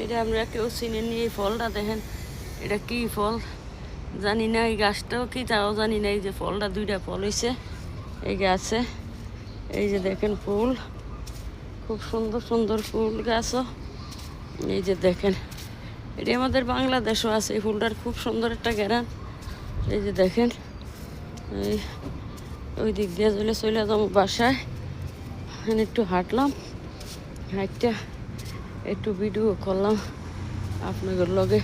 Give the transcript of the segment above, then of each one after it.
এটা আমরা কেউ চিনে নিয়ে এই ফলটা দেখেন, এটা কি ফল জানি না, এই গাছটাও কি তাও জানি না। এই যে ফলটা, দুইটা ফল হয়েছে এই গাছে। এই যে দেখেন ফুল, খুব সুন্দর সুন্দর ফুল গাছও। এই যে দেখেন, এটি আমাদের বাংলাদেশও আছে এই ফুলটার খুব সুন্দর একটা ঘেরান। এই যে দেখেন, এই ওই দিক দিয়ে চলে যাবো বাসায়। একটু হাঁটলাম, হাঁটটা একটু ভিডিও করলাম, আপনাদের লগে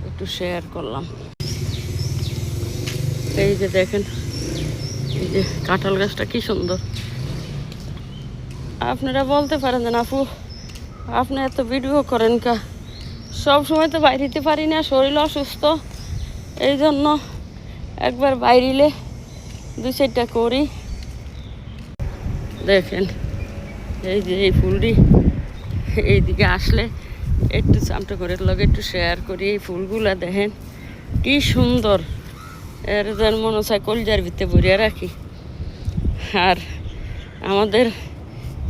একটু শেয়ার করলাম। এই যে দেখেন, এই যে কাঁঠাল গাছটা কি সুন্দর। আপনারা বলতে পারেন না আপু, আপনি এত ভিডিও করেন কা? সব সময় তো বাইরেতে পারি না, শরীর অসুস্থ, এই জন্য একবার বাইরিলে 2-4টা করি। দেখেন এই যে এই ফুলটি এইদিকে আসলে একটু চামটা করে লগে একটু শেয়ার করি। এই ফুলগুলা দেখেন কি সুন্দর, এর যেন মনে হয় কলজার ভিতরে ভরিয়া রাখি। আর আমাদের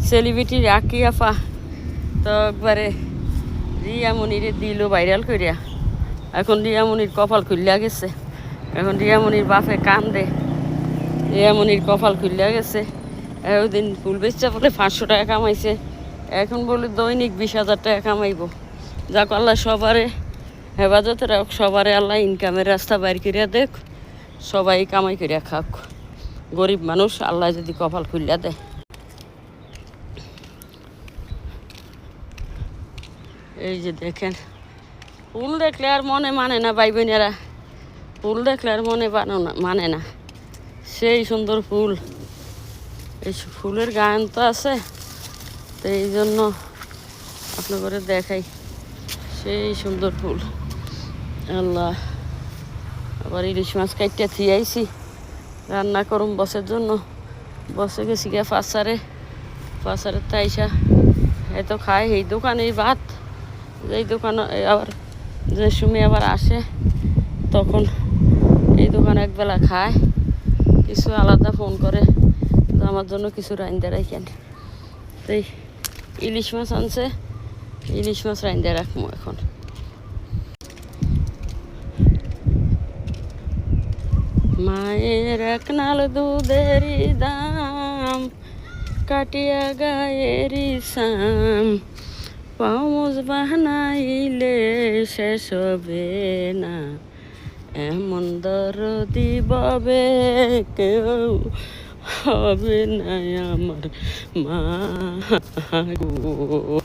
সেলিব্রিটি রাখি আপা তো একবারে রিয়ামণিরে দিল ভাইরাল করিয়া। এখন রিয়ামণির কপাল খুলিয়া গেছে, এখন রিয়ামণির বাপে কান্দে, রিয়ামণির কপাল খুলিয়া গেছে। ওই দিন ফুল বেচা বলে 500 টাকা কামাইছে, এখন বলে দৈনিক 20,000 টাকা কামাইব। যাক আল্লাহ সবারে হেফাজতে রাখ, সবারে আল্লাহ ইনকামের রাস্তা বাইর করিয়া দেখ, সবাই কামাই করিয়া খাক। গরিব মানুষ আল্লাহ যদি কপাল খুলিয়া দেয়। এই যে দেখেন, ফুল দেখলে আর মনে মানে না ভাই বোনেরা, ফুল দেখলে আর মনে মানে না, সেই সুন্দর ফুল। এই ফুলের গান তো আছে, তো এই জন্য আপনাদের দেখাই, সেই সুন্দর ফুল। আল্লাহ, আবার ইলিশ মাছ কাইটটা থিয়াইছি, রান্না করুম বসের জন্য। বসে গেছি গিয়ে পাঁচারে তাইসা এত খায় এই দোকানে ভাত, যেই দোকানে আবার যে সময় আবার আসে তখন এই দোকানে একবেলা খায়, কিছু আলাদা ফোন করে আমার জন্য কিছু রাইন্দা রাখেন। তাই ইলিশ মাছ আনছে, ইলিশ মাছ রাইন্দা রাখবো এখন। মায়ের এক নাল দুধেরই দাম, কাটিয়া গায়েরই সাম, পাউজ বানাইলে শেষ হবে না, এমন দরদি ববে কেউ হবে না আমার মা গো।